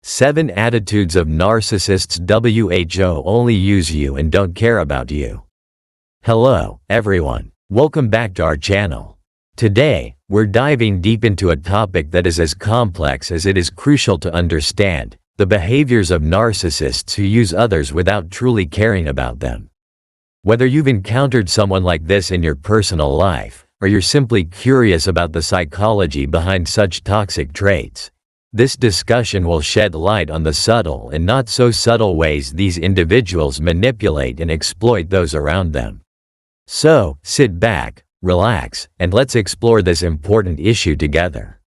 7 Attitudes of Narcissists. WHO only use you and don't care about you. Hello, everyone. Welcome back to our channel. Today, we're diving deep into a topic that is as complex as it is crucial to understand: the behaviors of narcissists who use others without truly caring about them. Whether you've encountered someone like this in your personal life, or you're simply curious about the psychology behind such toxic traits, this discussion will shed light on the subtle and not so subtle ways these individuals manipulate and exploit those around them. So, sit back, relax, and let's explore this important issue together.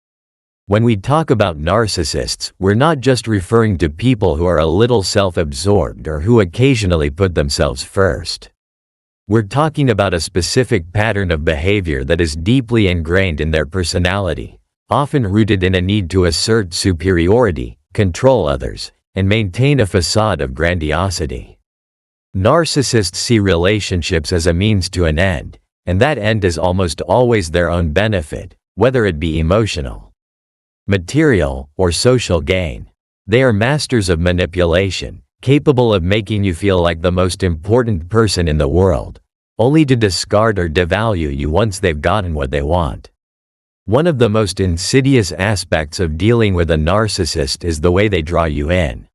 When we talk about narcissists, we're not just referring to people who are a little self-absorbed or who occasionally put themselves first. We're talking about a specific pattern of behavior that is deeply ingrained in their personality, often rooted in a need to assert superiority, control others, and maintain a facade of grandiosity. Narcissists see relationships as a means to an end, and that end is almost always their own benefit, whether it be emotional, material, or social gain. They are masters of manipulation, capable of making you feel like the most important person in the world, only to discard or devalue you once they've gotten what they want. One of the most insidious aspects of dealing with a narcissist is the way they draw you in.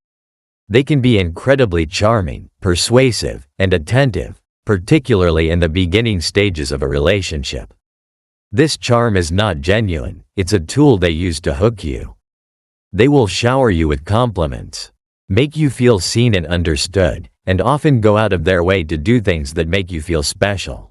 They can be incredibly charming, persuasive, and attentive, particularly in the beginning stages of a relationship. This charm is not genuine, it's a tool they use to hook you. They will shower you with compliments, make you feel seen and understood, and often go out of their way to do things that make you feel special.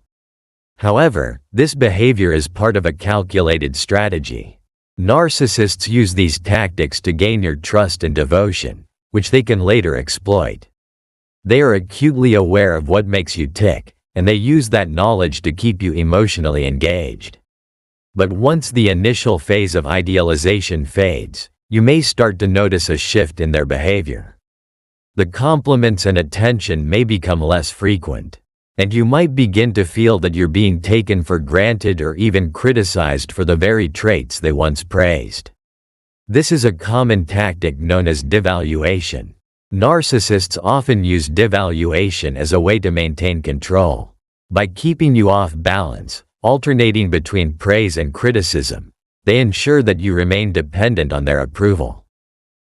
However, this behavior is part of a calculated strategy. Narcissists use these tactics to gain your trust and devotion, which they can later exploit. They are acutely aware of what makes you tick, and they use that knowledge to keep you emotionally engaged. But once the initial phase of idealization fades, you may start to notice a shift in their behavior. The compliments and attention may become less frequent, and you might begin to feel that you're being taken for granted or even criticized for the very traits they once praised. This is a common tactic known as devaluation. Narcissists often use devaluation as a way to maintain control. By keeping you off balance, alternating between praise and criticism, they ensure that you remain dependent on their approval.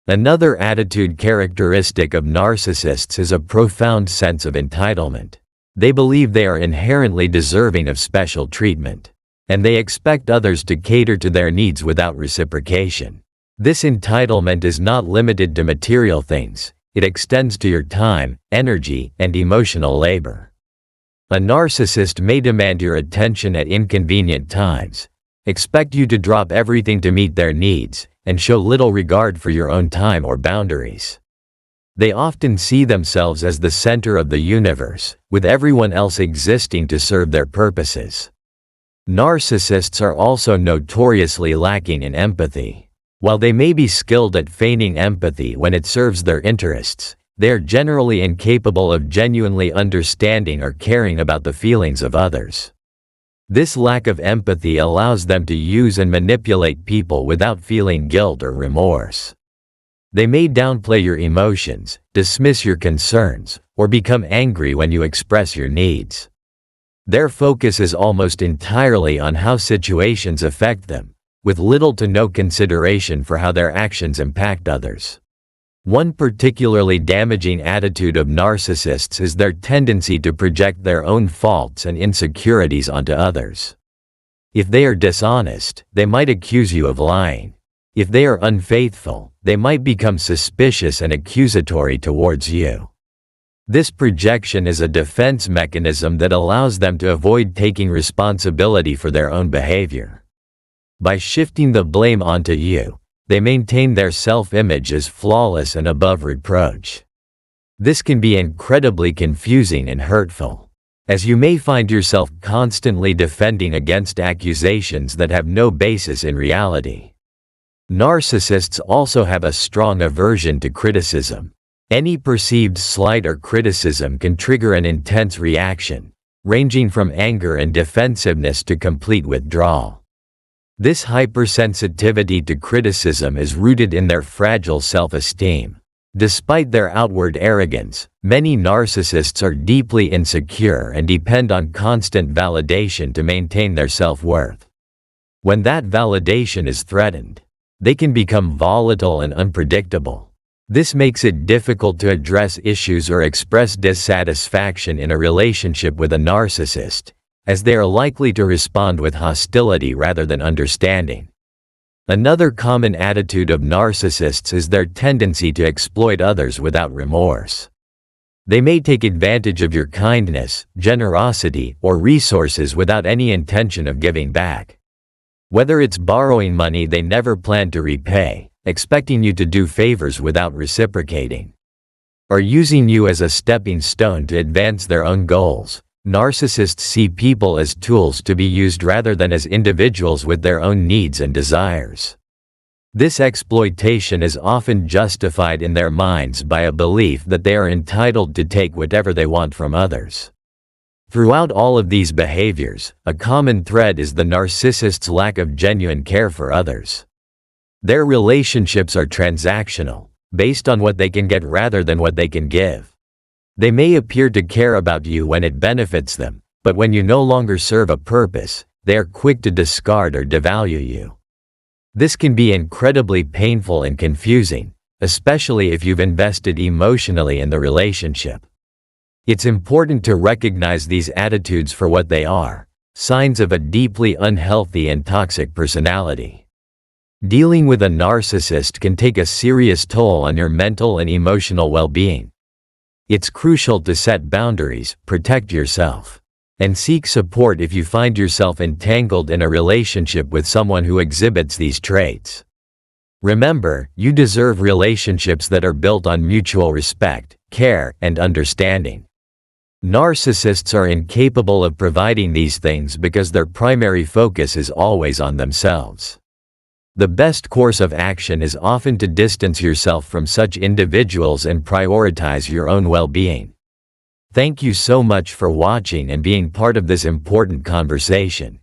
Another attitude characteristic of narcissists is a profound sense of entitlement. They believe they are inherently deserving of special treatment, and they expect others to cater to their needs without reciprocation. This entitlement is not limited to material things, it extends to your time, energy, and emotional labor. A narcissist may demand your attention at inconvenient times, expect you to drop everything to meet their needs, and show little regard for your own time or boundaries. They often see themselves as the center of the universe, with everyone else existing to serve their purposes. Narcissists are also notoriously lacking in empathy. While they may be skilled at feigning empathy when it serves their interests, they are generally incapable of genuinely understanding or caring about the feelings of others. This lack of empathy allows them to use and manipulate people without feeling guilt or remorse. They may downplay your emotions, dismiss your concerns, or become angry when you express your needs. Their focus is almost entirely on how situations affect them, with little to no consideration for how their actions impact others. One particularly damaging attitude of narcissists is their tendency to project their own faults and insecurities onto others. If they are dishonest, they might accuse you of lying. If they are unfaithful, they might become suspicious and accusatory towards you. This projection is a defense mechanism that allows them to avoid taking responsibility for their own behavior. By shifting the blame onto you, they maintain their self-image as flawless and above reproach. This can be incredibly confusing and hurtful, as you may find yourself constantly defending against accusations that have no basis in reality. Narcissists also have a strong aversion to criticism. Any perceived slight or criticism can trigger an intense reaction, ranging from anger and defensiveness to complete withdrawal. This hypersensitivity to criticism is rooted in their fragile self-esteem. Despite their outward arrogance, many narcissists are deeply insecure and depend on constant validation to maintain their self-worth. When that validation is threatened, they can become volatile and unpredictable. This makes it difficult to address issues or express dissatisfaction in a relationship with a narcissist, as they are likely to respond with hostility rather than understanding. Another common attitude of narcissists is their tendency to exploit others without remorse. They may take advantage of your kindness, generosity, or resources without any intention of giving back. Whether it's borrowing money they never plan to repay, expecting you to do favors without reciprocating, or using you as a stepping stone to advance their own goals, narcissists see people as tools to be used rather than as individuals with their own needs and desires. This exploitation is often justified in their minds by a belief that they are entitled to take whatever they want from others. Throughout all of these behaviors, a common thread is the narcissist's lack of genuine care for others. Their relationships are transactional, based on what they can get rather than what they can give. They may appear to care about you when it benefits them, but when you no longer serve a purpose, they are quick to discard or devalue you. This can be incredibly painful and confusing, especially if you've invested emotionally in the relationship. It's important to recognize these attitudes for what they are, signs of a deeply unhealthy and toxic personality. Dealing with a narcissist can take a serious toll on your mental and emotional well-being. It's crucial to set boundaries, protect yourself, and seek support if you find yourself entangled in a relationship with someone who exhibits these traits. Remember, you deserve relationships that are built on mutual respect, care, and understanding. Narcissists are incapable of providing these things because their primary focus is always on themselves. The best course of action is often to distance yourself from such individuals and prioritize your own well-being. Thank you so much for watching and being part of this important conversation.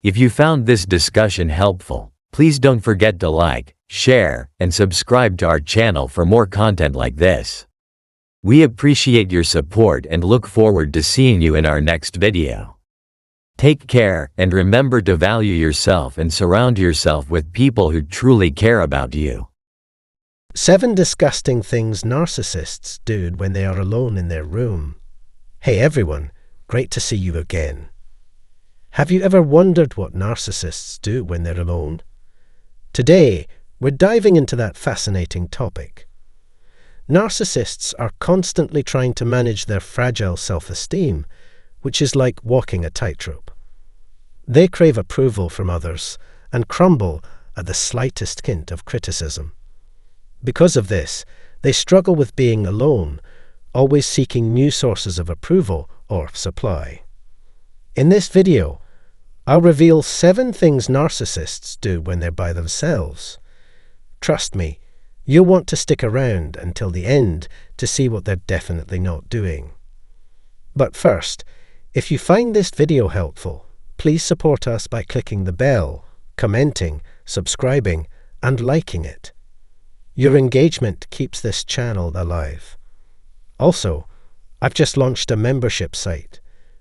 If you found this discussion helpful, please don't forget to like, share, and subscribe to our channel for more content like this. We appreciate your support and look forward to seeing you in our next video. Take care, and remember to value yourself and surround yourself with people who truly care about you. 7 disgusting things narcissists do when they are alone in their room. Hey everyone, great to see you again. Have you ever wondered what narcissists do when they're alone? Today, we're diving into that fascinating topic. Narcissists are constantly trying to manage their fragile self-esteem, which is like walking a tightrope. They crave approval from others and crumble at the slightest hint of criticism. Because of this, they struggle with being alone, always seeking new sources of approval or supply. In this video, I'll reveal 7 things narcissists do when they're by themselves. Trust me, you'll want to stick around until the end to see what they're definitely not doing. But first, if you find this video helpful, please support us by clicking the bell, commenting, subscribing, and liking it. Your engagement keeps this channel alive. Also, I've just launched a membership site,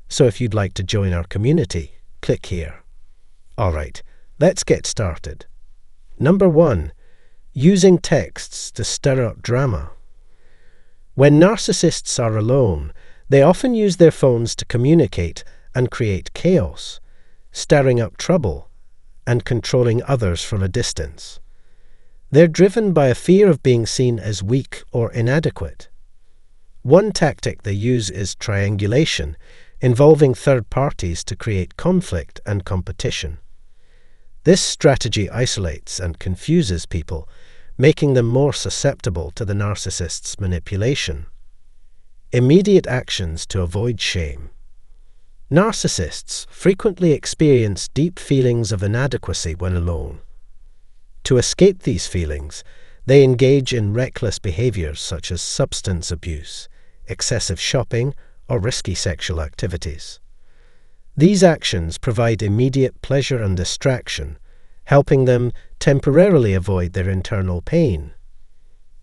so if you'd like to join our community, click here. Alright, let's get started. Number 1. Using texts to stir up drama. When narcissists are alone, they often use their phones to communicate and create chaos, stirring up trouble and controlling others from a distance. They're driven by a fear of being seen as weak or inadequate. One tactic they use is triangulation, involving third parties to create conflict and competition. This strategy isolates and confuses people, making them more susceptible to the narcissist's manipulation. Immediate actions to avoid shame. Narcissists frequently experience deep feelings of inadequacy when alone. To escape these feelings, they engage in reckless behaviors such as substance abuse, excessive shopping, or risky sexual activities. These actions provide immediate pleasure and distraction, helping them temporarily avoid their internal pain.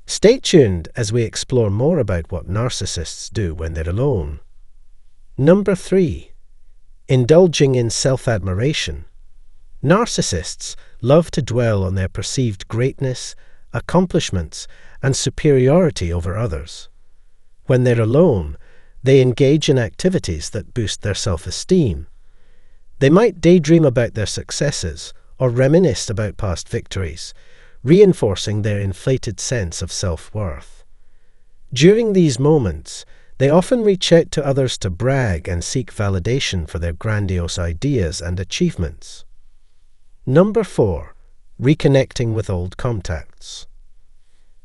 Stay tuned as we explore more about what narcissists do when they're alone. Number 3. Indulging in self-admiration. Narcissists love to dwell on their perceived greatness, accomplishments, and superiority over others. When they're alone, they engage in activities that boost their self-esteem. They might daydream about their successes or reminisce about past victories, reinforcing their inflated sense of self-worth. During these moments, they often reach out to others to brag and seek validation for their grandiose ideas and achievements. Number 4. Reconnecting with old contacts.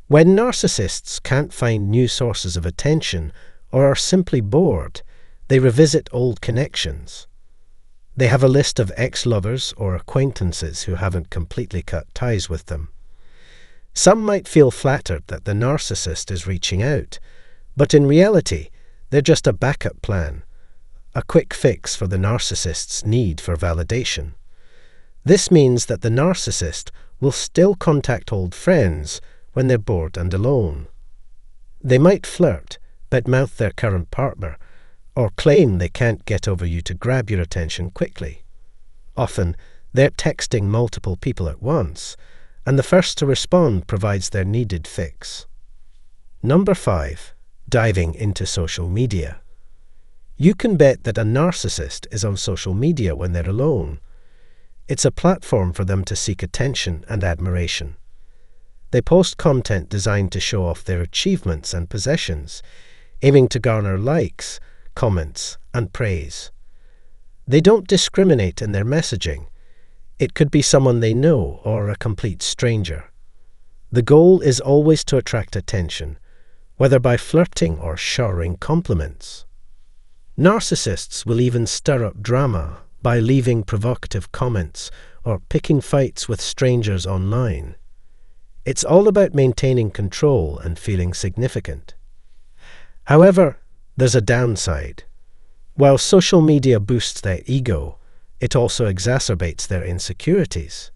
When narcissists can't find new sources of attention or are simply bored, they revisit old connections. They have a list of ex-lovers or acquaintances who haven't completely cut ties with them. Some might feel flattered that the narcissist is reaching out, but in reality, they're just a backup plan, a quick fix for the narcissist's need for validation. This means that the narcissist will still contact old friends when they're bored and alone. They might flirt, badmouth their current partner, or claim they can't get over you to grab your attention quickly. Often, they're texting multiple people at once, and the first to respond provides their needed fix. Number 5. Diving into social media. You can bet that a narcissist is on social media when they're alone. It's a platform for them to seek attention and admiration. They post content designed to show off their achievements and possessions, aiming to garner likes, comments, and praise. They don't discriminate in their messaging. It could be someone they know or a complete stranger. The goal is always to attract attention, whether by flirting or showering compliments. Narcissists will even stir up drama by leaving provocative comments or picking fights with strangers online. It's all about maintaining control and feeling significant. However, there's a downside. While social media boosts their ego, it also exacerbates their insecurities.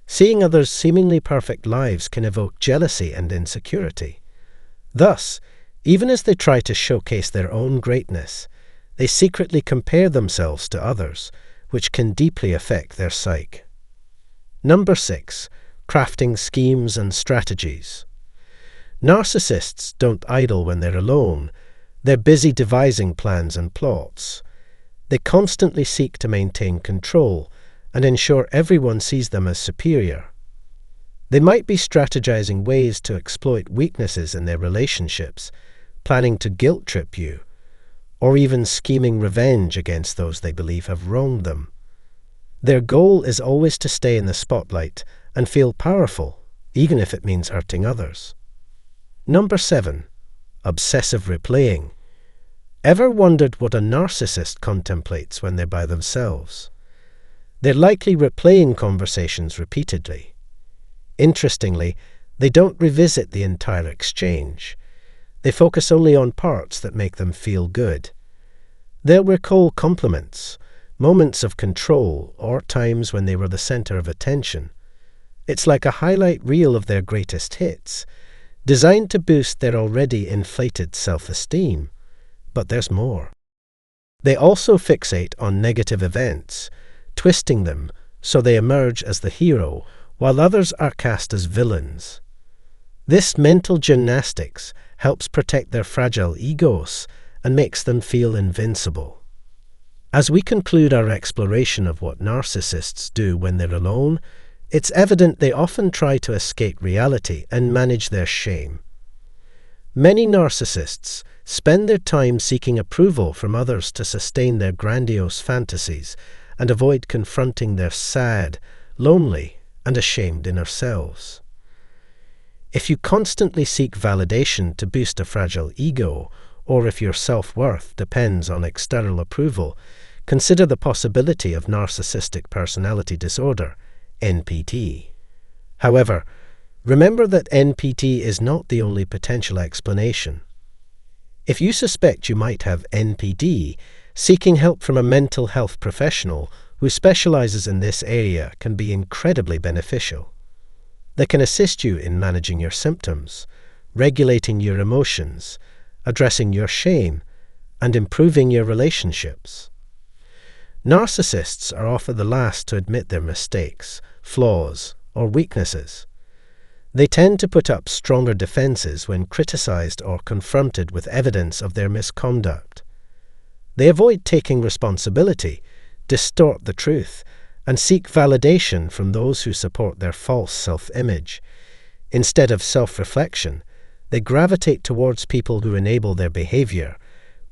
Seeing others' seemingly perfect lives can evoke jealousy and insecurity. Thus, even as they try to showcase their own greatness, they secretly compare themselves to others, which can deeply affect their psyche. Number 6. Crafting schemes and strategies. Narcissists don't idle when they're alone. They're busy devising plans and plots. They constantly seek to maintain control and ensure everyone sees them as superior. They might be strategizing ways to exploit weaknesses in their relationships, planning to guilt-trip you, or even scheming revenge against those they believe have wronged them. Their goal is always to stay in the spotlight and feel powerful, even if it means hurting others. Number 7. Obsessive replaying. Ever wondered what a narcissist contemplates when they're by themselves? They're likely replaying conversations repeatedly. Interestingly, they don't revisit the entire exchange. They focus only on parts that make them feel good. They'll recall compliments, moments of control, or times when they were the center of attention. It's like a highlight reel of their greatest hits, designed to boost their already inflated self-esteem. But there's more. They also fixate on negative events, twisting them so they emerge as the hero, while others are cast as villains. This mental gymnastics helps protect their fragile egos and makes them feel invincible. As we conclude our exploration of what narcissists do when they're alone, it's evident they often try to escape reality and manage their shame. Many narcissists spend their time seeking approval from others to sustain their grandiose fantasies and avoid confronting their sad, lonely, and ashamed inner selves. If you constantly seek validation to boost a fragile ego, or if your self-worth depends on external approval, consider the possibility of narcissistic personality disorder, NPD. However, remember that NPD is not the only potential explanation. If you suspect you might have NPD, seeking help from a mental health professional who specializes in this area can be incredibly beneficial. They can assist you in managing your symptoms, regulating your emotions, addressing your shame, and improving your relationships. Narcissists are often the last to admit their mistakes, flaws, or weaknesses. They tend to put up stronger defenses when criticized or confronted with evidence of their misconduct. They avoid taking responsibility, distort the truth, and seek validation from those who support their false self-image. Instead of self-reflection, they gravitate towards people who enable their behavior,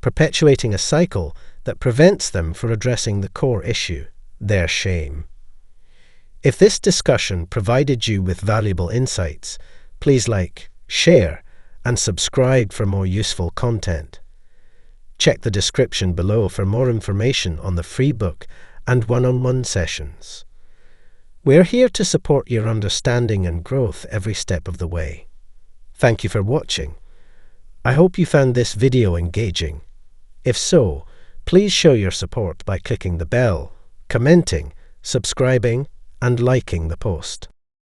perpetuating a cycle that prevents them from addressing the core issue, their shame. If this discussion provided you with valuable insights, please like, share, and subscribe for more useful content. Check the description below for more information on the free book and one-on-one sessions. We're here to support your understanding and growth every step of the way. Thank you for watching. I hope you found this video engaging. If so, please show your support by clicking the bell, commenting, subscribing, and liking the post.